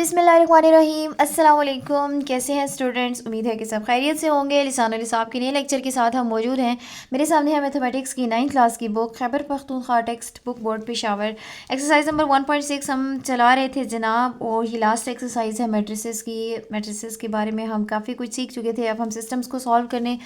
बिस्मिल्लाहिर्रहमानिर्रहीम। अस्सलाम वालेकुम। कैसे हैं स्टूडेंट्स? उम्मीद है कि सब खैरियत से होंगे। लिसान निसाब के नए लेक्चर के साथ हम मौजूद हैं। मेरे सामने है मैथमेटिक्स की 9th क्लास की book Khyber Pakhtunkhwa text book board Peshawar. Exercise number 1.6 हम चला रहे थे जनाब, और ये लास्ट एक्सरसाइज है मैट्रिसेस की। मैट्रिसेस के बारे में हम काफ़ी कुछ सीख चुके थे। अब हम सिस्टम्स को सॉल्व करने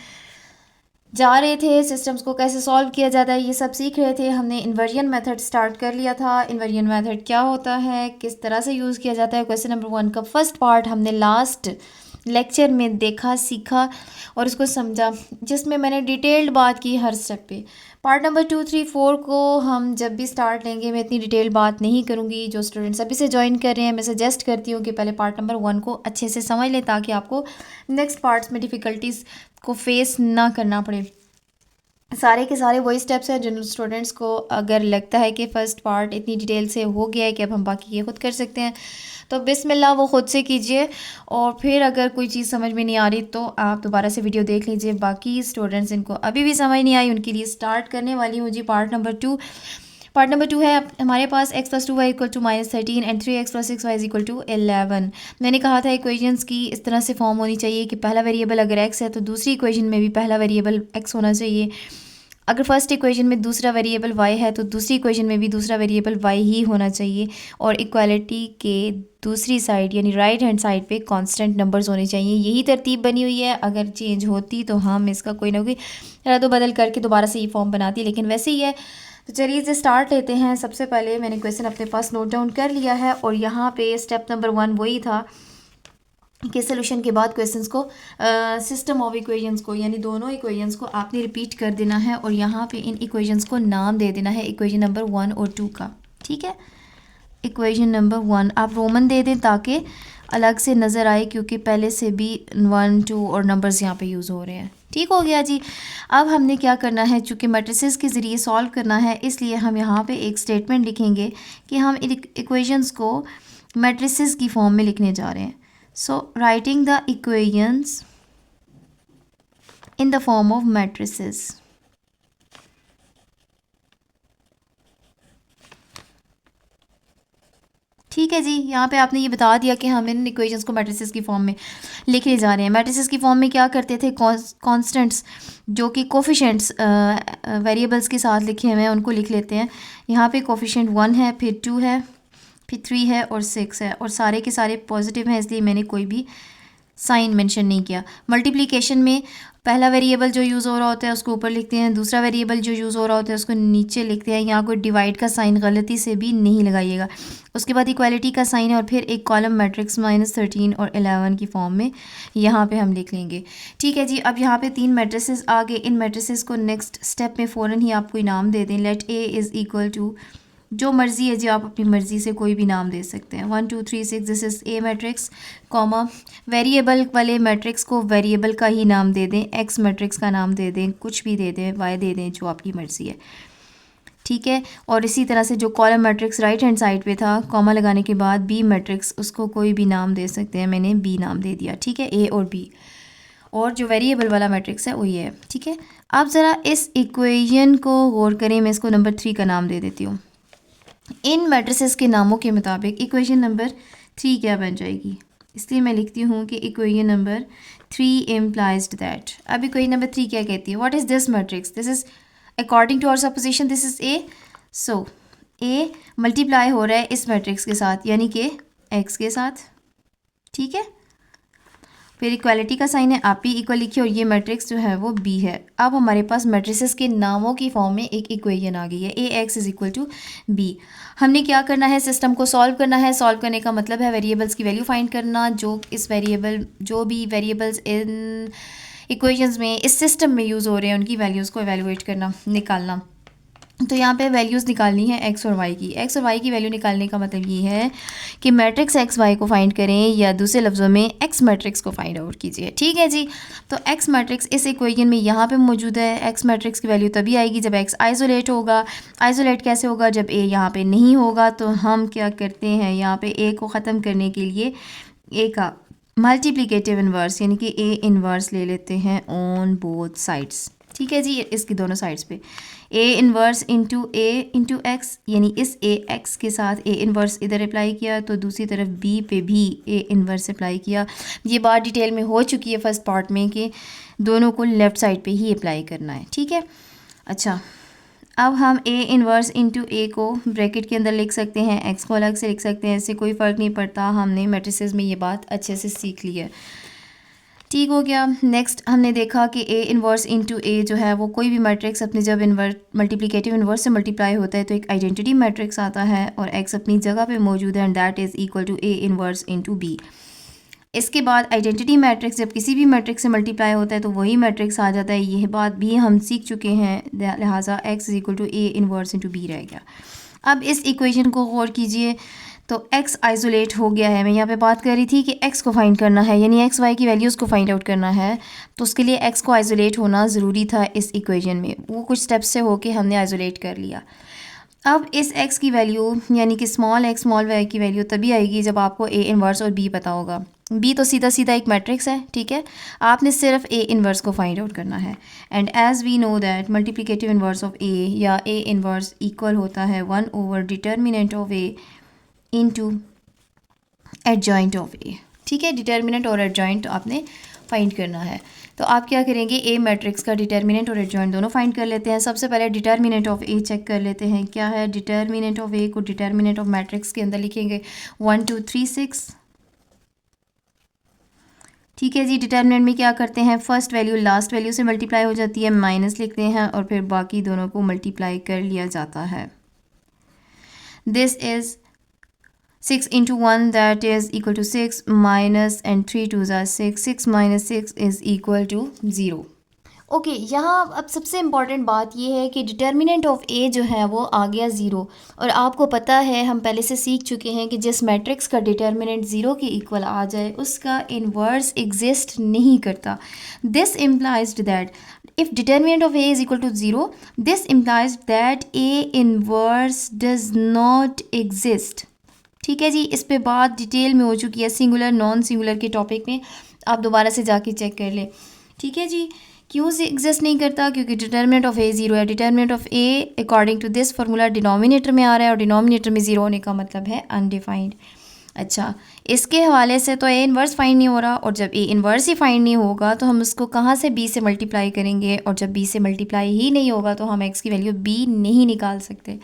जा रहे थे। सिस्टम्स को कैसे सॉल्व किया जाता है ये सब सीख रहे थे। हमने इन्वर्जन मेथड स्टार्ट कर लिया था। इन्वर्जन मेथड क्या होता है, किस तरह से यूज़ किया जाता है। क्वेश्चन नंबर 1 का फर्स्ट पार्ट हमने लास्ट लेक्चर में देखा, सीखा और उसको समझा, जिसमें मैंने डिटेल्ड बात की हर स्टेप पे। पार्ट नंबर 2, 3, 4 को हम जब भी स्टार्ट लेंगे मैं इतनी डिटेल बात नहीं करूँगी। जो स्टूडेंट्स अभी से ज्वाइन कर रहे हैं मैं सजेस्ट करती हूँ कि पहले पार्ट नंबर 1 को अच्छे से समझ लें, ताकि आपको नेक्स्ट पार्ट्स में डिफ़िकल्टीज़ को फेस ना करना पड़े। सारे के सारे वही स्टेप्स हैं जिन स्टूडेंट्स को अगर लगता है कि फ़र्स्ट पार्ट इतनी डिटेल से हो गया है कि अब हम बाकी ये खुद कर सकते हैं, तो बिस्मिल्लाह वो ख़ुद से कीजिए। और फिर अगर कोई चीज़ समझ में नहीं आ रही तो आप दोबारा से वीडियो देख लीजिए। बाकी स्टूडेंट्स इनको अभी भी समझ नहीं आई, उनके लिए स्टार्ट करने वाली हूँ जी पार्ट नंबर 2। पार्ट नंबर 2 है हमारे पास x + 2y = -13 and 3x + 6y = 11। मैंने कहा था इक्वेशंस की इस तरह से फॉर्म होनी चाहिए कि पहला वेरिएबल अगर x है तो दूसरी इक्वेशन में भी पहला वेरिएबल x होना चाहिए। अगर फर्स्ट इक्वेशन में दूसरा वेरिएबल y है तो दूसरी इक्वेशन में भी दूसरा वेरिएबल y ही होना चाहिए। और इक्वालिटी के दूसरी साइड यानी राइट हैंड साइड पे कांस्टेंट नंबर्स होने चाहिए। यही तरतीब बनी हुई है। अगर चेंज होती तो हम इसका कोई ना कोई रद्द बदल करके दोबारा से ये फॉर्म बनाती, लेकिन वैसे ही है। तो चलिए इसे स्टार्ट लेते हैं। सबसे पहले मैंने क्वेश्चन अपने पास नोट डाउन कर लिया है, और यहाँ पे स्टेप नंबर 1 वही था कि सोल्यूशन के बाद क्वेश्चंस को सिस्टम ऑफ इक्वेशंस को यानी दोनों इक्वेशंस को आपने रिपीट कर देना है, और यहाँ पे इन इक्वेशंस को नाम दे देना है इक्वेशन नंबर 1 और 2 का। ठीक है, इक्वेशन नंबर 1 आप रोमन दे दें ताकि अलग से नज़र आए, क्योंकि पहले से भी 1, 2 और नंबर्स यहाँ पे यूज़ हो रहे हैं। ठीक हो गया जी। अब हमने क्या करना है, चूँकि मैट्रिसेस के ज़रिए सॉल्व करना है, इसलिए हम यहाँ पे एक स्टेटमेंट लिखेंगे कि हम इक्वेशंस को मैट्रिसेस की फॉर्म में लिखने जा रहे हैं। So writing the equations in the form of matrices. ठीक है जी, यहाँ पे आपने ये बता दिया कि हम इन इक्वेशंस को मैट्रिसेस की फॉर्म में लिखने जा रहे हैं। मैट्रिसेस की फॉर्म में क्या करते थे, कांस्टेंट्स जो कि कोफिशेंट्स वेरिएबल्स के साथ लिखे हुए हैं उनको लिख लेते हैं। यहाँ पे कोफिशेंट 1 है, फिर 2 है, फिर 3 है और 6 है, और सारे के सारे पॉजिटिव हैं, इसलिए मैंने कोई भी साइन मेंशन नहीं किया। मल्टीप्लिकेशन में पहला वेरिएबल जो यूज़ हो रहा होता है उसको ऊपर लिखते हैं, दूसरा वेरिएबल जो यूज़ हो रहा होता है उसको नीचे लिखते हैं। यहाँ कोई डिवाइड का साइन गलती से भी नहीं लगाइएगा। उसके बाद इक्वालिटी का साइन है, और फिर एक कॉलम मैट्रिक्स -13 और 11 की फॉर्म में यहाँ पे हम लिख लेंगे। ठीक है जी। अब यहाँ पे 3 मैट्रिसेस आ गए। इन मैट्रिसेस को नेक्स्ट स्टेप में फ़ौरन ही आप कोई नाम दे दें। लेट A = जो मर्ज़ी है जी, आप अपनी मर्ज़ी से कोई भी नाम दे सकते हैं। 1 2 3 6 this is A matrix, comma variable वाले मैट्रिक्स को वेरिएबल का ही नाम दे दें, X मैट्रिक्स का नाम दे दें, कुछ भी दे दें, Y दे दें, जो आपकी मर्ज़ी है। ठीक है। और इसी तरह से जो column matrix right hand side पे था, कॉमा लगाने के बाद B मैट्रिक्स, उसको कोई भी नाम दे सकते हैं। मैंने B नाम दे दिया। ठीक है, A और B। और जो वेरिएबल वाला मैट्रिक्स है वो ये है। ठीक है। अब ज़रा इस इक्वेशन को गौर करें। मैं इसको नंबर 3 का नाम दे देती हूँ। इन मैट्रिसेस के नामों के मुताबिक इक्वेशन नंबर 3 क्या बन जाएगी, इसलिए मैं लिखती हूँ कि इक्वेशन नंबर 3 इम्प्लाइज दैट। अब इक्वेशन नंबर 3 क्या कहती है, what is this matrix, this is according to our supposition this is A। So A multiply हो रहा है इस मैट्रिक्स के साथ, यानी कि X के साथ। ठीक है। फिर इक्वालिटी का साइन है, आप भी इक्वल लिखिए, और ये मैट्रिक्स जो है वो B है। अब हमारे पास मैट्रिसेस के नामों की फॉर्म में एक इक्वेशन आ गई है, AX = B। हमने क्या करना है, सिस्टम को सॉल्व करना है। सॉल्व करने का मतलब है वेरिएबल्स की वैल्यू फाइंड करना। जो भी वेरिएबल्स इन इक्वेशंस में इस सिस्टम में यूज़ हो रहे हैं उनकी वैल्यूज़ को एवेलुएट करना, निकालना। तो यहाँ पे वैल्यूज़ निकालनी है x और y की। x और y की वैल्यू निकालने का मतलब ये है कि मैट्रिक्स x y को फाइंड करें, या दूसरे लफ्ज़ों में x मैट्रिक्स को फाइंड आउट कीजिए। ठीक है जी। तो x मैट्रिक्स इस इक्वेशन में यहाँ पे मौजूद है। x मैट्रिक्स की वैल्यू तभी आएगी जब x आइसोलेट होगा। आइसोलेट कैसे होगा, जब a यहाँ पे नहीं होगा। तो हम क्या करते हैं, यहाँ पे a को ख़त्म करने के लिए a का मल्टीप्लिकेटिव इन्वर्स यानी कि a इन्वर्स ले लेते हैं ऑन बोथ साइड्स। ठीक है जी, इसकी दोनों साइड्स पे ए इन्वर्स इंटू एक्स, यानी इस ए एक्स के साथ ए इन्वर्स इधर अप्लाई किया तो दूसरी तरफ बी पे भी ए इन्वर्स अप्लाई किया। ये बात डिटेल में हो चुकी है फर्स्ट पार्ट में कि दोनों को लेफ़्ट साइड पे ही अप्लाई करना है, ठीक है। अच्छा, अब हम ए इन्वर्स इंटू ए को ब्रैकेट के अंदर लिख सकते हैं, एक्स को अलग से लिख सकते हैं, इससे कोई फ़र्क नहीं पड़ता। हमने मैट्रिसेस में ये बात अच्छे से सीख ली है, ठीक हो गया। नेक्स्ट हमने देखा कि ए इन्वर्स इंटू ए जो है वो कोई भी मैट्रिक्स अपने जब मल्टीप्लिकेटिव इन्वर्स से मल्टीप्लाई होता है तो एक आइडेंटिटी मैट्रिक्स आता है और एक्स अपनी जगह पे मौजूद है and that is equal to A inverse into B. इसके बाद आइडेंटिटी मैट्रिक्स जब किसी भी मैट्रिक्स से मल्टीप्लाई होता है तो वही मैट्रिक्स आ जाता है, यह बात भी हम सीख चुके हैं, लिहाजा X is equal to A inverse into B रह गया। अब इस इक्वेशन को गौर कीजिए, तो x आइसोलेट हो गया है। मैं यहाँ पे बात कर रही थी कि x को फाइंड करना है, यानी x y की वैल्यूज़ को फाइंड आउट करना है, तो उसके लिए x को आइसोलेट होना ज़रूरी था इस इक्वेशन में। वो कुछ स्टेप्स से होके हमने आइसोलेट कर लिया। अब इस x की वैल्यू यानी कि स्मॉल x स्मॉल y की वैल्यू तभी आएगी जब आपको a इन्वर्स और b पता होगा। b तो सीधा सीधा एक मैट्रिक्स है, ठीक है, आपने सिर्फ a इन्वर्स को फाइंड आउट करना है। And as we know that multiplicative inverse of a या a इन्वर्स इक्वल होता है 1 over determinant of a into adjoint of A, ठीक है। डिटर्मिनेंट और एडजॉइंट आपने फाइंड करना है, तो आप क्या करेंगे, ए मैट्रिक्स का डिटर्मिनेंट और एडजॉइंट दोनों फाइंड कर लेते हैं। सबसे पहले डिटर्मिनेंट ऑफ ए चेक कर लेते हैं क्या है। डिटर्मिनेंट ऑफ ए को डिटर्मिनेंट ऑफ मैट्रिक्स के अंदर लिखेंगे 1 2 3 6, ठीक है जी। डिटर्मिनेंट में क्या करते हैं, फर्स्ट वैल्यू लास्ट वैल्यू से मल्टीप्लाई हो जाती है, माइनस लिखते हैं और फिर बाकी दोनों को मल्टीप्लाई कर लिया जाता है। This is 6 into 1 that is equal to 6 minus and 3 2s are 6, 6 minus 6 is equal to 0। Okay, यहाँ अब सबसे इम्पॉर्टेंट बात ये है कि डिटर्मिनेंट ऑफ ए जो है वो आ गया 0, और आपको पता है हम पहले से सीख चुके हैं कि जिस मैट्रिक्स का डिटर्मिनेंट 0 के इक्वल आ जाए उसका इन्वर्स एग्जिस्ट नहीं करता। This implies that if determinant of a is equal to 0, this implies that a inverse does not exist। ठीक है जी, इस पे बात डिटेल में हो चुकी है सिंगुलर नॉन सिंगुलर के टॉपिक में, आप दोबारा से जाके चेक कर लें, ठीक है जी। क्यों से एग्जिस्ट नहीं करता, क्योंकि डिटर्मिनेंट ऑफ ए 0 है। Determinant of A according to this formula denominator में आ रहा है और डिनोमिनेटर में 0 होने का मतलब है अनडिफाइंड। अच्छा, इसके हवाले से तो ए इन्वर्स फाइंड नहीं हो रहा, और जब ए इन्वर्स ही फाइंड नहीं होगा तो हम उसको कहाँ से बी से मल्टीप्लाई करेंगे, और जब बी से मल्टीप्लाई ही नहीं होगा तो हम एक्स की वैल्यू बी नहीं निकाल सकते।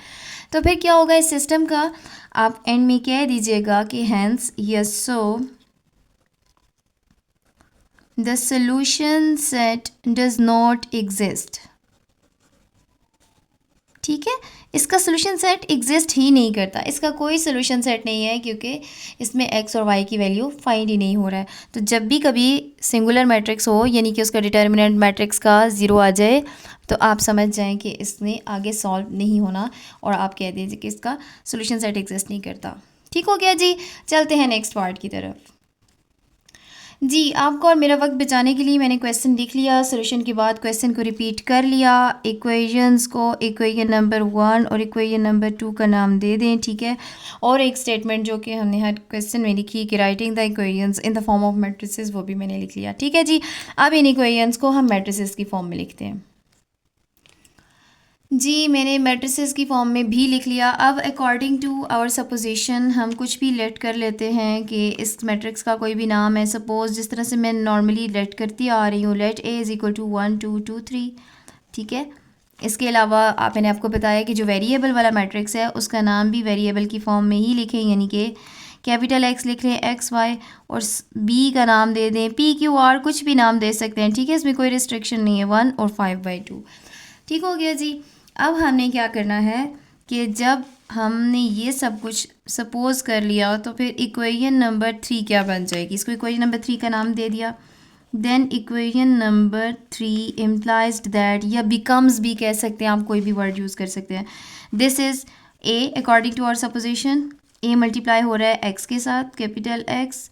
तो फिर क्या होगा इस सिस्टम का, आप एंड में कह दीजिएगा कि hence yes so the solution set does not exist. ठीक है, इसका सोल्यूशन सेट एग्जिस्ट ही नहीं करता, इसका कोई सोल्यूशन सेट नहीं है क्योंकि इसमें एक्स और वाई की वैल्यू फाइंड ही नहीं हो रहा है। तो जब भी कभी सिंगुलर मैट्रिक्स हो यानी कि उसका डिटर्मिनेंट मैट्रिक्स का 0 आ जाए तो आप समझ जाएं कि इसमें आगे सॉल्व नहीं होना, और आप कह दीजिए कि इसका सोल्यूशन सेट एग्जिस्ट नहीं करता। ठीक हो गया जी, चलते हैं नेक्स्ट पार्ट की तरफ। जी, आपको और मेरा वक्त बचाने के लिए मैंने क्वेश्चन लिख लिया, सॉल्यूशन के बाद क्वेश्चन को रिपीट कर लिया। इक्वेशंस को इक्वेशन नंबर 1 और इक्वेशन नंबर 2 का नाम दे दें, ठीक है। और एक स्टेटमेंट जो कि हमने हर क्वेश्चन में लिखी कि writing the equations in the form of matrices, वो भी मैंने लिख लिया, ठीक है जी। अब इन इक्वेशंस को हम मैट्रिसेस की फॉर्म में लिखते हैं। जी, मैंने मैट्रिसेस की फॉर्म में भी लिख लिया। अब अकॉर्डिंग टू आवर सपोजिशन हम कुछ भी लेट कर लेते हैं कि इस मैट्रिक्स का कोई भी नाम है। सपोज़ जिस तरह से मैं नॉर्मली लेट करती आ रही हूँ, let A is equal to 1 2 2 3, ठीक है। इसके अलावा मैंने आपको बताया कि जो वेरिएबल वाला मैट्रिक्स है उसका नाम भी वेरिएबल की फॉर्म में ही लिखें, यानी कि कैपिटल एक्स लिख लें, एक्स वाई, और बी का नाम दे दें पी क्यू आर, कुछ भी नाम दे सकते हैं, ठीक है। इसमें कोई रिस्ट्रिक्शन नहीं है, 1 और 5/2। ठीक हो गया जी। अब हमने क्या करना है कि जब हमने ये सब कुछ सपोज़ कर लिया तो फिर इक्वेशन नंबर 3 क्या बन जाएगी, इसको इक्वेशन नंबर 3 का नाम दे दिया। Then equation number 3 implies that, या बिकम्स भी कह सकते हैं आप, कोई भी वर्ड यूज़ कर सकते हैं। This is A according to our supposition, A multiply हो रहा है एक्स के साथ, कैपिटल एक्स,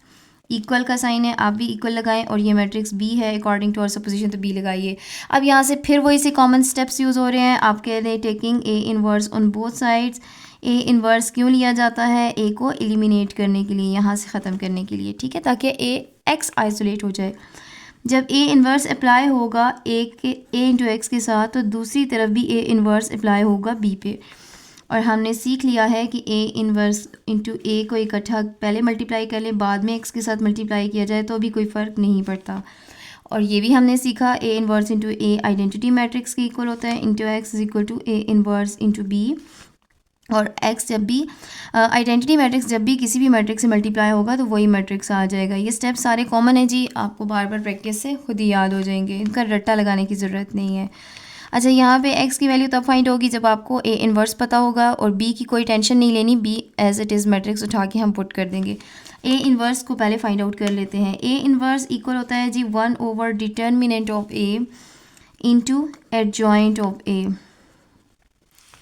इक्वल का साइन है, आप भी इक्वल लगाएं, और ये मैट्रिक्स बी है अकॉर्डिंग टू आवर सपोजिशन, तो बी लगाइए। अब यहाँ से फिर वही से कॉमन स्टेप्स यूज़ हो रहे हैं। आप कह रहे हैं taking A inverse on both sides. A inverse क्यों लिया जाता है, ए को एलिमिनेट करने के लिए, यहाँ से ख़त्म करने के लिए, ठीक है, ताकि ए एक्स आइसोलेट हो जाए। जब ए इन्वर्स अप्लाई होगा ए इंटू एक्स के साथ, तो दूसरी तरफ भी ए इन्वर्स अप्लाई होगा बी पे। और हमने सीख लिया है कि ए इन्वर्स इंटू ए को इकट्ठा पहले मल्टीप्लाई कर लें, बाद में एक्स के साथ मल्टीप्लाई किया जाए तो भी कोई फ़र्क नहीं पड़ता। और ये भी हमने सीखा A inverse into A identity matrix के इक्वल होता है, into X is equal to A inverse into B. और एक्स जब भी आइडेंटिटी मैट्रिक्स जब भी किसी भी मैट्रिक्स से मल्टीप्लाई होगा तो वही मैट्रिक्स आ जाएगा। ये स्टेप सारे कॉमन है जी, आपको बार बार प्रैक्टिस से खुद ही याद हो जाएंगे, इनका रट्टा लगाने की ज़रूरत नहीं है। अच्छा, यहाँ पे x की वैल्यू तब फाइंड होगी जब आपको a इन्वर्स पता होगा, और b की कोई टेंशन नहीं लेनी, b as it is matrix उठा के हम पुट कर देंगे। a इन्वर्स को पहले फाइंड आउट कर लेते हैं। a इन्वर्स इक्वल होता है जी 1 over determinant of a into adjoint of a।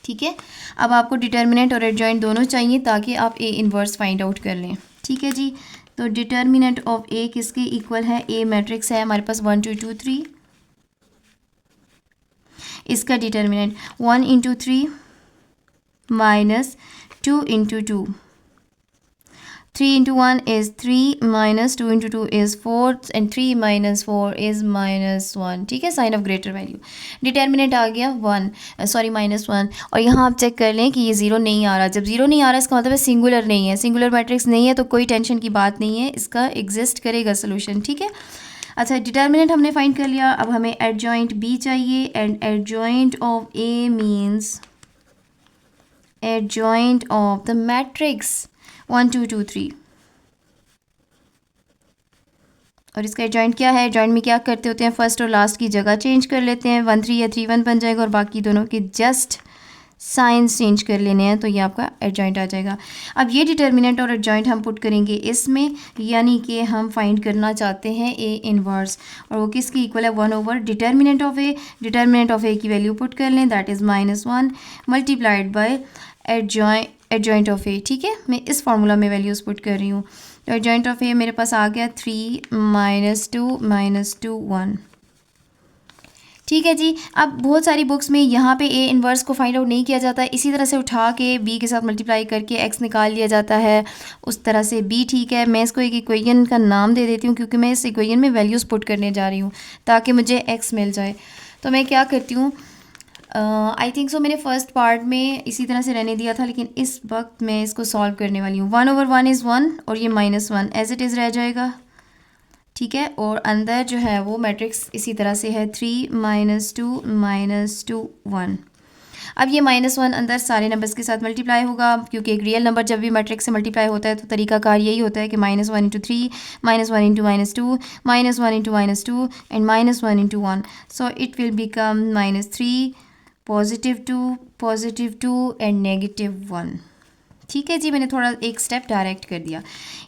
ठीक है, अब आपको डिटर्मिनेंट और एडजॉइंट दोनों चाहिए ताकि आप a इन्वर्स फाइंड आउट कर लें। ठीक है जी, तो डिटर्मिनेंट ऑफ a किसके इक्वल है, a मैट्रिक्स है हमारे पास 1 2 2 3, इसका determinant 1 into 3 minus 2 into 2, 3 into 1 is 3 minus 2 into 2 is 4 and 3 minus 4 is -1। ठीक है, sign of greater value. Determinant आ गया -1, और यहाँ आप चेक कर लें कि ये ज़ीरो नहीं आ रहा। जब ज़ीरो नहीं आ रहा इसका मतलब है सिंगुलर नहीं है, सिंगुलर मैट्रिक्स नहीं है तो कोई टेंशन की बात नहीं है, इसका एग्जिस्ट करेगा सोल्यूशन। ठीक है, अच्छा डिटर्मिनेंट हमने फाइंड कर लिया, अब हमें एडजॉइंट बी चाहिए, and adjoint of A means adjoint of the matrix 1 2 2 3। और इसका एडजॉइंट क्या है, एडजॉइंट में क्या करते होते हैं, फर्स्ट और लास्ट की जगह चेंज कर लेते हैं, 1 3 या 3 1 बन जाएगा, और बाकी दोनों के जस्ट साइंस चेंज कर लेने हैं, तो ये आपका एडजॉइंट आ जाएगा। अब ये डिटर्मिनेंट और एडजॉइंट हम पुट करेंगे इसमें, यानी कि हम फाइंड करना चाहते हैं ए इन्वर्स, और वो किसकी इक्वल है, 1 over determinant of A. Determinant of A की वैल्यू पुट कर लें, that is -1 multiplied by adjoint of A. ठीक है, मैं इस फार्मूला में वैल्यूज़ पुट कर रही हूँ, तो एडजॉइंट ऑफ ए मेरे पास आ गया 3 -2 1। ठीक है जी, अब बहुत सारी बुक्स में यहाँ पे ए इन्वर्स को फाइंड आउट नहीं किया जाता है, इसी तरह से उठा के बी के साथ मल्टीप्लाई करके एक्स निकाल लिया जाता है, उस तरह से बी ठीक है। मैं इसको एक इक्वेशन का नाम दे देती हूँ क्योंकि मैं इस इक्वेशन में वैल्यूज़ पुट करने जा रही हूँ ताकि मुझे एक्स मिल जाए। तो मैं क्या करती हूँ, आई थिंक सो मैंने फर्स्ट पार्ट में इसी तरह से रहने दिया था, लेकिन इस वक्त मैं इसको सॉल्व करने वाली हूँ। 1 ओवर 1 इज़ 1 और ये -1 एज इट इज़ रह जाएगा। ठीक है, और अंदर जो है वो मैट्रिक्स इसी तरह से है 3 -2 1। अब ये -1 अंदर सारे नंबर्स के साथ मल्टीप्लाई होगा, क्योंकि एक रियल नंबर जब भी मैट्रिक्स से मल्टीप्लाई होता है तो तरीकाकार यही होता है कि -1 into 3 -1 into -2 -1 into -2 and -1 into 1, so it will become -3 +2 and -1। ठीक है जी, मैंने थोड़ा एक स्टेप डायरेक्ट कर दिया।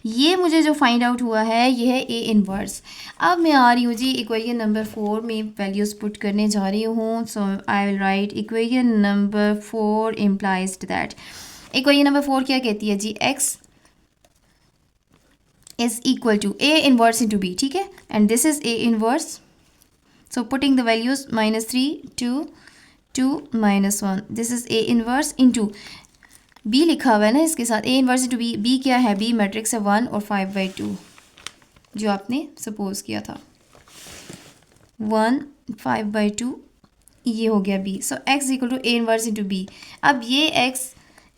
ये मुझे जो फाइंड आउट हुआ है ये है ए इन्वर्स। अब मैं आ रही हूँ जी इक्वेशन नंबर 4 में वैल्यूज़ पुट करने जा रही हूँ। So I will write equation number 4 implies that. Equation number 4 क्या कहती है जी, X is equal to A inverse into B. ठीक है, and this is A inverse, so putting the values -3 2 2 -1, this is A inverse into B लिखा हुआ है ना इसके साथ, A inverse into B. B क्या है, बी मैट्रिक्स है 1 और 5/2 जो आपने सपोज किया था, 1 5/2 ये हो गया B. So X equal to A inverse into B. अब ये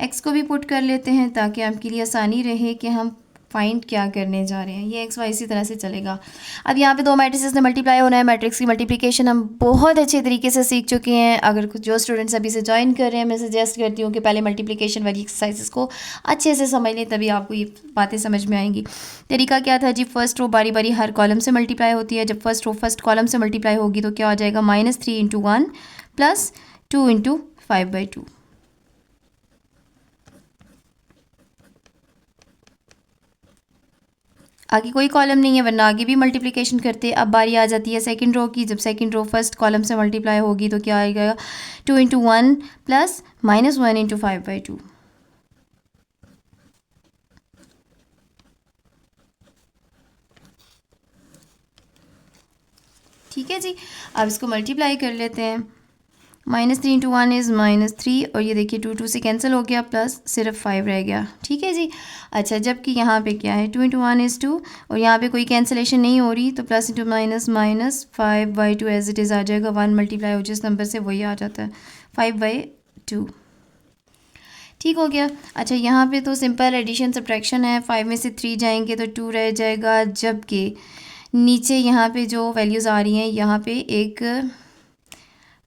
एक्स को भी पुट कर लेते हैं ताकि आपके लिए आसानी रहे कि हम फाइंड क्या करने जा रहे हैं। ये एक्स वाई इसी तरह से चलेगा। अब यहाँ पे दो मैट्रिसेस ने मल्टीप्लाई होना है, मैट्रिक्स की मल्टीप्लिकेशन हम बहुत अच्छे तरीके से सीख चुके हैं। अगर कुछ जो स्टूडेंट्स अभी से ज्वाइन कर रहे हैं, मैं सजेस्ट करती हूँ कि पहले मल्टीप्लिकेशन वाली एक्सरसाइजेस को अच्छे से समझ लें, तभी आपको ये बातें समझ में आएंगी। तरीका क्या था जी, फर्स्ट रो बारी बारी हर कॉलम से मल्टीप्लाई होती है। जब फर्स्ट रो फर्स्ट कॉलम से मल्टीप्लाई होगी तो क्या हो जाएगा, -3 इंटू 1 प्लस 2 इंटू 5/2। आगे कोई कॉलम नहीं है वरना आगे भी मल्टीप्लिकेशन करते। अब बारी आ जाती है सेकंड रो की। जब सेकंड रो फर्स्ट कॉलम से मल्टीप्लाई होगी तो क्या आएगा, 2 इंटू 1 प्लस -1 इंटू 5/2। ठीक है जी, अब इसको मल्टीप्लाई कर लेते हैं। -3 इंटू 1 इज़ -3 और ये देखिए 2 2 से कैंसिल हो गया, प्लस सिर्फ 5 रह गया। ठीक है जी। अच्छा, जबकि यहाँ पे क्या है, 2 इंटू 1 इज़ 2 और यहाँ पे कोई कैंसिलेशन नहीं हो रही, तो plus into minus minus 5/2 as it is आ जाएगा। 1 मल्टीप्लाई हो जिस नंबर से वही आ जाता है, 5/2। ठीक हो गया। अच्छा, यहाँ पे तो सिंपल एडिशन सब्ट्रैक्शन है, 5 में से 3 जाएंगे तो 2 रह जाएगा, जबकि नीचे यहाँ पे जो वैल्यूज़ आ रही हैं, यहाँ पे एक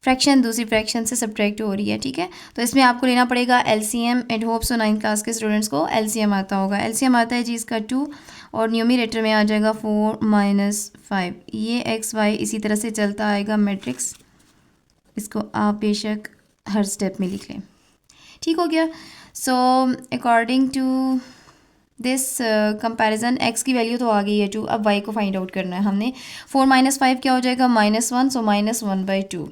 फ्रैक्शन दूसरी फ्रैक्शन से सब्ट्रैक्ट हो रही है। ठीक है, तो इसमें आपको लेना पड़ेगा LCM. And hope so 9th class के स्टूडेंट्स को एलसीएम आता होगा। एलसीएम आता है जी इसका 2 और न्यूमरेटर में आ जाएगा 4 - 5। ये एक्स वाई इसी तरह से चलता आएगा मैट्रिक्स, इसको आप बेशक हर स्टेप में लिख लें। ठीक हो गया। So according to this comparison X की वैल्यू तो आ गई है 2, अब वाई को फाइंड आउट करना है हमने। 4 - 5 क्या हो जाएगा, -1, सो -1/2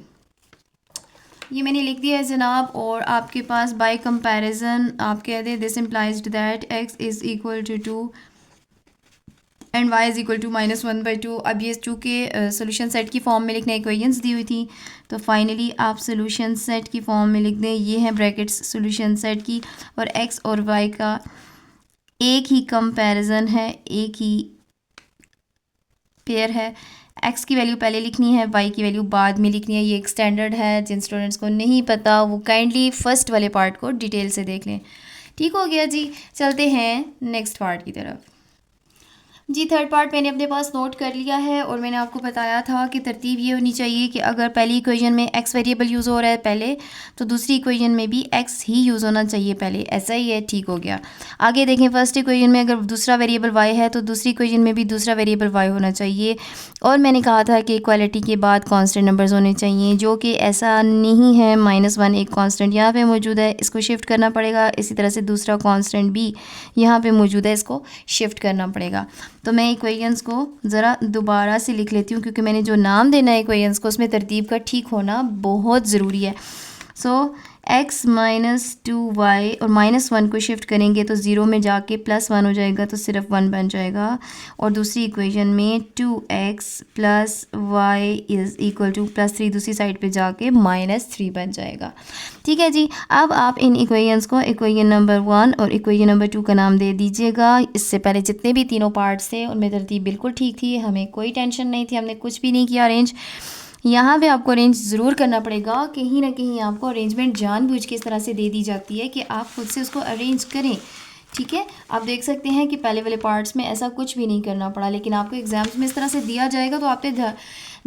ये मैंने लिख दिया है जनाब। और आपके पास बाय कंपैरिजन आप कह दें this implies that X is equal to 2 and y is equal to -1/2। अब ये चूँकि सोल्यूशन सेट की फॉर्म में लिखने इक्वेशंस दी हुई थी, तो फाइनली आप सोल्यूशन सेट की फॉर्म में लिख दें। ये हैं ब्रैकेट्स सोल्यूशन सेट की, और x और y का एक ही कंपैरिजन है, एक ही पेयर है। x की वैल्यू पहले लिखनी है, y की वैल्यू बाद में लिखनी है। ये एक स्टैंडर्ड है, जिन स्टूडेंट्स को नहीं पता वो काइंडली फर्स्ट वाले पार्ट को डिटेल से देख लें। ठीक हो गया जी। चलते हैं नेक्स्ट पार्ट की तरफ। जी, थर्ड पार्ट मैंने अपने पास नोट कर लिया है, और मैंने आपको बताया था कि तरतीब ये होनी चाहिए कि अगर पहली इक्वेशन में x वेरिएबल यूज़ हो रहा है पहले, तो दूसरी इक्वेशन में भी x ही यूज़ होना चाहिए पहले। ऐसा ही है। ठीक हो गया। आगे देखें, फर्स्ट इक्वेशन में अगर दूसरा वेरिएबल y है तो दूसरी इक्वेशन में भी दूसरा वेरिएबल y होना चाहिए। और मैंने कहा था कि इक्वालिटी के बाद कांस्टेंट नंबर्स होने चाहिए, जो कि ऐसा नहीं है। -1 एक कांस्टेंट यहाँ पे मौजूद है, इसको शिफ्ट करना पड़ेगा। इसी तरह से दूसरा कांस्टेंट भी यहाँ पे मौजूद है, इसको शिफ्ट करना पड़ेगा। तो मैं इक्वेशंस को ज़रा दोबारा से लिख लेती हूँ, क्योंकि मैंने जो नाम देना है इक्वेशंस को, उसमें तरतीब का ठीक होना बहुत ज़रूरी है। सो x - 2y और -1 को शिफ्ट करेंगे तो 0 में जाके +1 हो जाएगा, तो सिर्फ 1 बन जाएगा। और दूसरी इक्वेशन में 2x + y is equal to +3 दूसरी साइड पे जाके -3 बन जाएगा। ठीक है जी। अब आप इन इक्वेशंस को इक्वेशन नंबर 1 और इक्वेशन नंबर 2 का नाम दे दीजिएगा। इससे पहले जितने भी तीनों पार्ट्स थे उनमें तरतीब बिल्कुल ठीक थी, हमें कोई टेंशन नहीं थी, हमने कुछ भी नहीं किया अरेंज। यहाँ पे आपको अरेंज ज़रूर करना पड़ेगा, कहीं ना कहीं आपको अरेंजमेंट जानबूझ के इस तरह से दे दी जाती है कि आप खुद से उसको अरेंज करें। ठीक है, आप देख सकते हैं कि पहले वाले पार्ट्स में ऐसा कुछ भी नहीं करना पड़ा, लेकिन आपको एग्जाम्स में इस तरह से दिया जाएगा तो आपने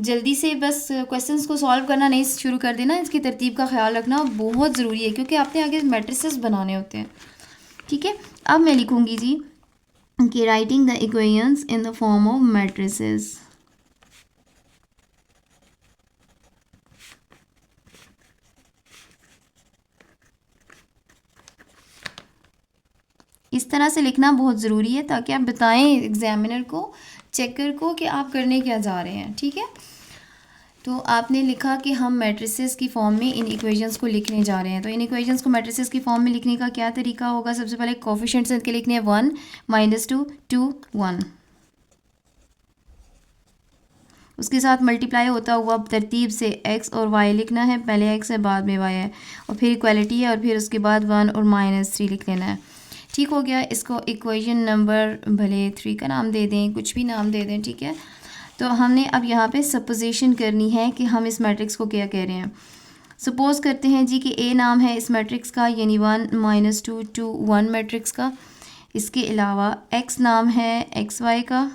जल्दी से बस क्वेश्चंस को सॉल्व करना नहीं शुरू कर देना। इसकी तरतीब का ख्याल रखना बहुत ज़रूरी है, क्योंकि आपने आगे मैट्रिसेस बनाने होते हैं। ठीक है, अब मैं लिखूँगी जी कि writing the equations in the form of matrices. इस तरह से लिखना बहुत ज़रूरी है, ताकि आप बताएं एग्जामिनर को, चेकर को, कि आप करने क्या जा रहे हैं। ठीक है, तो आपने लिखा कि हम मैट्रिसेस की फॉर्म में इन इक्वेशंस को लिखने जा रहे हैं। तो इन इक्वेशंस को मैट्रिसेस की फॉर्म में लिखने का क्या तरीका होगा? सबसे पहले कोफिशिएंट्स इनके लिखने हैं 1 -2 2 1, उसके साथ मल्टीप्लाई होता हुआ तरतीब से x और y लिखना है, पहले x है बाद में y है, और फिर इक्वालिटी है, और फिर उसके बाद 1 और -3 लिख लेना है। ठीक हो गया। इसको इक्वेशन नंबर भले 3 का नाम दे दें, कुछ भी नाम दे दें। ठीक है, तो हमने अब यहाँ पे सपोजिशन करनी है कि हम इस मैट्रिक्स को क्या कह रहे हैं। सपोज़ करते हैं जी कि A नाम है इस मैट्रिक्स का, यानी 1 -2 2 1 मैट्रिक्स का। इसके अलावा x नाम है XY का,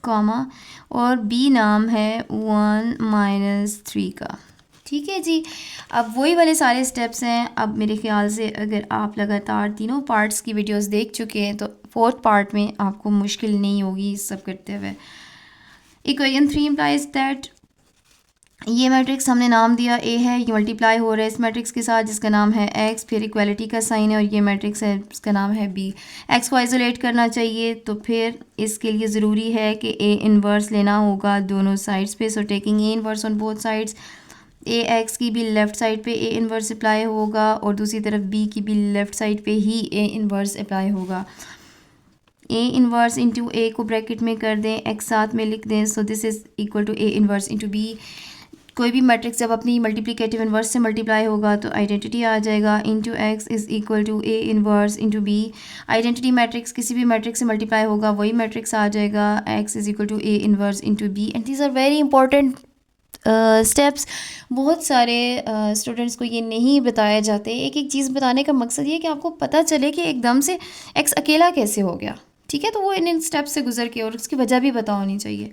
कॉमा, और B नाम है 1 - 3 का। ठीक है जी। अब वही वाले सारे स्टेप्स हैं। अब मेरे ख्याल से अगर आप लगातार तीनों पार्ट्स की वीडियोस देख चुके हैं तो फोर्थ पार्ट में आपको मुश्किल नहीं होगी इस सब करते हुए। इक्वेशन 3 इम्प्लाइज दैट ये मैट्रिक्स हमने नाम दिया A है, ये मल्टीप्लाई हो रहा है इस मैट्रिक्स के साथ जिसका नाम है X, फिर इक्वालिटी का साइन है, और ये मैट्रिक्स है इसका नाम है B। X को आइसोलेट करना चाहिए, तो फिर इसके लिए ज़रूरी है कि A इन्वर्स लेना होगा दोनों साइड्स पे। So taking A inverse on both sides, A x की भी लेफ़्ट साइड पे ए इन्वर्स अप्लाई होगा, और दूसरी तरफ बी की भी लेफ़्ट साइड पे ही ए इन्वर्स अप्लाई होगा। ए इन्वर्स इंटू ए को ब्रैकेट में कर दें, एक्स साथ में लिख दें, so this is equal to A inverse into B. कोई भी मैट्रिक्स जब अपनी मल्टीप्लिकेटिव इन्वर्स से मल्टीप्लाई होगा तो आइडेंटिटी आ जाएगा into X is equal to A inverse into B. Identity matrix किसी भी मैट्रिक्स से मल्टीप्लाई होगा वही मैट्रिक्स आ जाएगा X is equal to A inverse into B. And these are very important steps. बहुत सारे स्टूडेंट्स को ये नहीं बताया जाते। एक एक चीज़ बताने का मकसद ये है कि आपको पता चले कि एकदम से एक्स अकेला कैसे हो गया, ठीक है। तो वो इन स्टेप्स से गुजर के और उसकी वजह भी पता होनी चाहिए।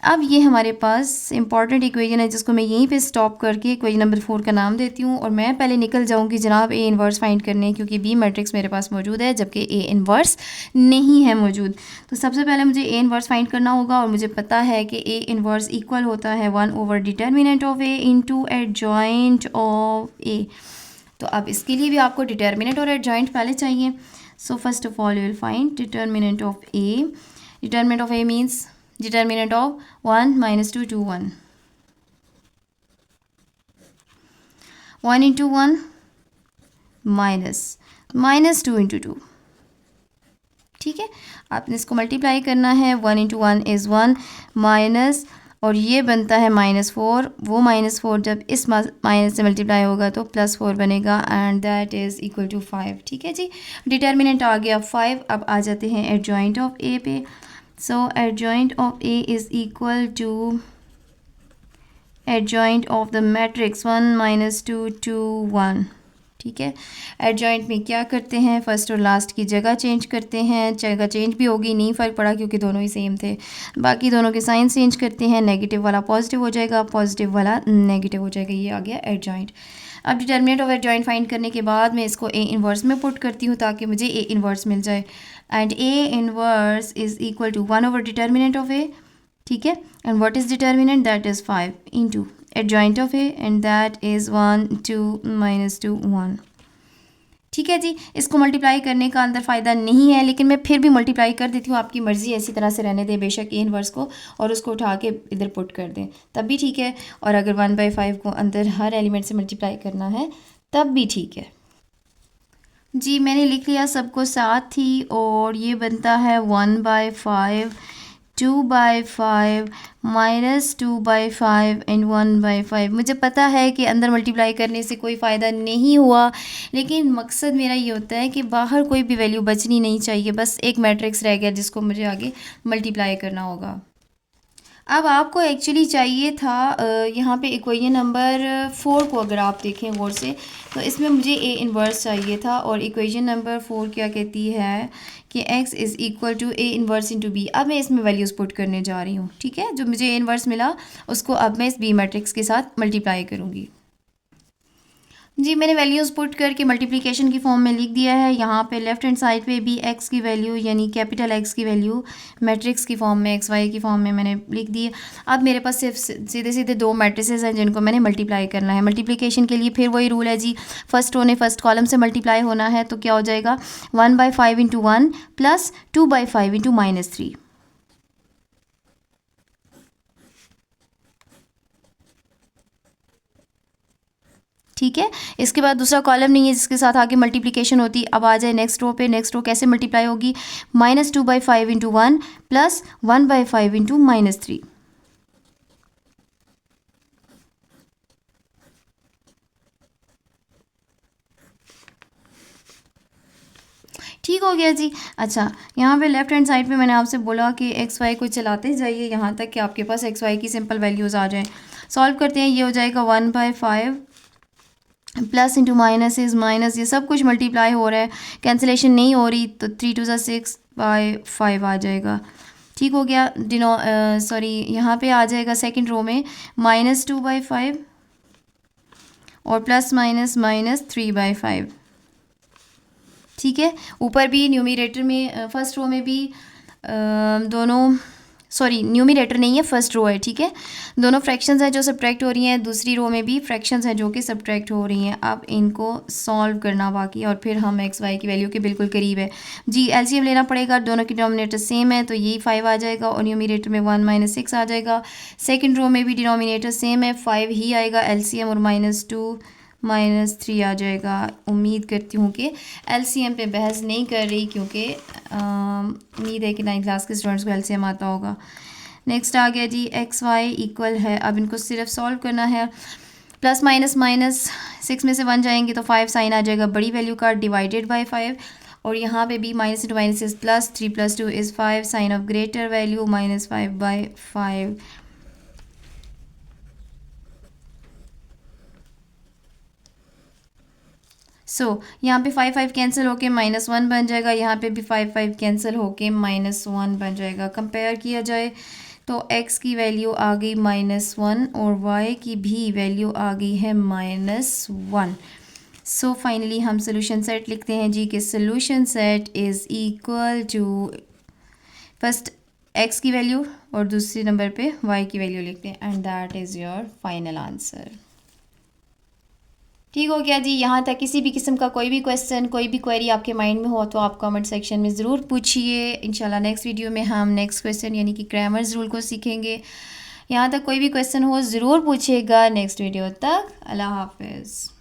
अब ये हमारे पास इंपॉर्टेंट इक्वेशन है जिसको मैं यहीं पे स्टॉप करके इक्वेशन नंबर 4 का नाम देती हूँ और मैं पहले निकल जाऊँगी जनाब ए इन्वर्स फाइंड करने, क्योंकि बी मैट्रिक्स मेरे पास मौजूद है जबकि ए इन्वर्स नहीं है मौजूद। तो सबसे पहले मुझे ए इन्वर्स फाइंड करना होगा और मुझे पता है कि ए इन्वर्स इक्वल होता है 1 over determinant of A into adjoint of A. तो अब इसके लिए भी आपको डिटर्मिनेंट और एडजॉइंट पहले चाहिए। So first of all you will find determinant of A. Determinant of A means determinant of 1 minus 2 to 1 1 into 1 minus 2 into 2, ठीक है। आपने इसको मल्टीप्लाई करना है। 1 into 1 is 1 माइनस और ये बनता है -4। वो -4 जब इस माइनस से मल्टीप्लाई होगा तो +4 बनेगा and that is equal to 5, ठीक है जी। डिटर्मिनेंट आ गया 5। अब आ जाते हैं एडजॉइंट ऑफ ए पे। So adjoint of A is equal to adjoint of the matrix 1 minus 2 to 1, ठीक है। एडजॉइंट में क्या करते हैं, फर्स्ट और लास्ट की जगह चेंज करते हैं। जगह चेंज भी होगी, नहीं फ़र्क पड़ा क्योंकि दोनों ही सेम थे। बाकी दोनों के साइन चेंज करते हैं, नेगेटिव वाला पॉजिटिव हो जाएगा, पॉजिटिव वाला नेगेटिव हो जाएगा। ये आ गया एडजॉइंट। अब डिटर्मिनेंट ऑफ एडजॉइंट फाइंड करने के बाद मैं इसको ए इन्वर्स में पुट करती हूँ ताकि मुझे ए इन्वर्स मिल जाए। And A inverse is equal to 1 over determinant of A, ठीक है। And what is determinant, that is 5 into adjoint of A and that is 1 2 minus 2 1, ठीक है जी। इसको मल्टीप्लाई करने का अंदर फ़ायदा नहीं है, लेकिन मैं फिर भी मल्टीप्लाई कर देती हूँ। आपकी मर्ज़ी इसी तरह से रहने दें बेशक ए इन्वर्स को और उसको उठा के इधर पुट कर दें तब भी ठीक है। और अगर 1/5 को अंदर हर एलिमेंट से मल्टीप्लाई करना है तब भी ठीक है जी। मैंने लिख लिया सबको साथ ही और ये बनता है 1/5 2/5 माइनस 2/5 एंड 1/5। मुझे पता है कि अंदर मल्टीप्लाई करने से कोई फ़ायदा नहीं हुआ, लेकिन मकसद मेरा ये होता है कि बाहर कोई भी वैल्यू बचनी नहीं चाहिए। बस एक मैट्रिक्स रह गया जिसको मुझे आगे मल्टीप्लाई करना होगा। अब आपको एक्चुअली चाहिए था यहाँ पे इक्वेशन नंबर 4 को अगर आप देखें गौर से तो इसमें मुझे ए इन्वर्स चाहिए था और इक्वेशन नंबर 4 क्या कहती है कि x is equal to A inverse into B. अब मैं इसमें वैल्यूज़ पुट करने जा रही हूँ, ठीक है। जो मुझे ए इन्वर्स मिला उसको अब मैं इस बी मैट्रिक्स के साथ मल्टीप्लाई करूँगी जी। मैंने वैल्यूज़ पुट करके मल्टीप्लिकेशन की फॉर्म में लिख दिया है। यहाँ पे लेफ्ट हैंड साइड पे भी x की वैल्यू यानी कैपिटल X की वैल्यू मैट्रिक्स की फॉर्म में XY की फॉर्म में मैंने लिख दी है। अब मेरे पास सिर्फ सीधे सीधे दो मैट्रिसेस हैं जिनको मैंने मल्टीप्लाई करना है। मल्टीप्लिकेशन के लिए फिर वही रूल है जी, फर्स्ट रो ने फर्स्ट कॉलम से मल्टीप्लाई होना है तो क्या हो जाएगा 1/5 इंटू 1 प्लस 2/5 इंटू -3, ठीक है। इसके बाद दूसरा कॉलम नहीं है जिसके साथ आगे मल्टीप्लिकेशन होती। अब आ जाए नेक्स्ट रो पे। नेक्स्ट रो कैसे मल्टीप्लाई होगी, -2/5 इंटू 1 प्लस 1/5 इंटू -3, ठीक हो गया जी। अच्छा, यहाँ पे लेफ्ट हैंड साइड पे मैंने आपसे बोला कि XY को चलाते जाइए यहाँ तक कि आपके पास XY की सिंपल वैल्यूज़ आ जाएँ। सॉल्व करते हैं, ये हो जाएगा 1/5 plus into minus is minus, ये सब कुछ मल्टीप्लाई हो रहा है, कैंसिलेशन नहीं हो रही तो 3 2 6/5 आ जाएगा, ठीक हो गया। सॉरी यहाँ पे आ जाएगा सेकंड रो में -2/5 और प्लस माइनस -3/5, ठीक है। ऊपर भी न्यूमरेटर में फर्स्ट रो में भी दोनों, सॉरी न्यूमरेटर नहीं है फर्स्ट रो है, ठीक है। दोनों फ्रैक्शंस हैं जो सब्ट्रैक्ट हो रही हैं, दूसरी रो में भी फ्रैक्शंस हैं जो कि सब्ट्रैक्ट हो रही हैं। अब इनको सॉल्व करना बाकी और फिर हम XY की वैल्यू के बिल्कुल करीब है जी। LCM लेना पड़ेगा, दोनों की डिनोमिनेटर सेम है तो यही 5 आ जाएगा और न्यूमरेटर में 1 6 आ जाएगा। सेकेंड रो में भी डिनोमिनेटर सेम है, 5 ही आएगा LCM और -2 -3 आ जाएगा। उम्मीद करती हूँ कि LCM पे बहस नहीं कर रही क्योंकि उम्मीद है कि 9th क्लास के स्टूडेंट्स को LCM आता होगा। नेक्स्ट आ गया जी एक्स वाई इक्वल है, अब इनको सिर्फ सॉल्व करना है। प्लस माइनस माइनस 6 में से 1 जाएंगे तो 5 साइन आ जाएगा बड़ी वैल्यू का, डिवाइडेड बाय 5। और यहाँ पे भी minus into minus is plus, 3 + 2 is 5, sign of greater value -5/5। यहाँ पे 5 5 कैंसिल होके -1 बन जाएगा, यहाँ पे भी 5 5 कैंसिल होके -1 बन जाएगा। कंपेयर किया जाए तो x की वैल्यू आ गई -1 और y की भी वैल्यू आ गई है -1। फाइनली हम सोल्यूशन सेट लिखते हैं जी कि solution set is equal to first x की वैल्यू और दूसरे नंबर पे y की वैल्यू लिखते हैं, and that is your final answer. ठीक हो गया जी। यहाँ तक किसी भी किस्म का कोई भी क्वेश्चन, कोई भी क्वेरी आपके माइंड में हो तो आप कमेंट सेक्शन में ज़रूर पूछिए। इंशाल्लाह नेक्स्ट वीडियो में हम नेक्स्ट क्वेश्चन यानी कि ग्रामर्स रूल को सीखेंगे। यहाँ तक कोई भी क्वेश्चन हो ज़रूर पूछिएगा। नेक्स्ट वीडियो तक अल्लाह हाफिज़।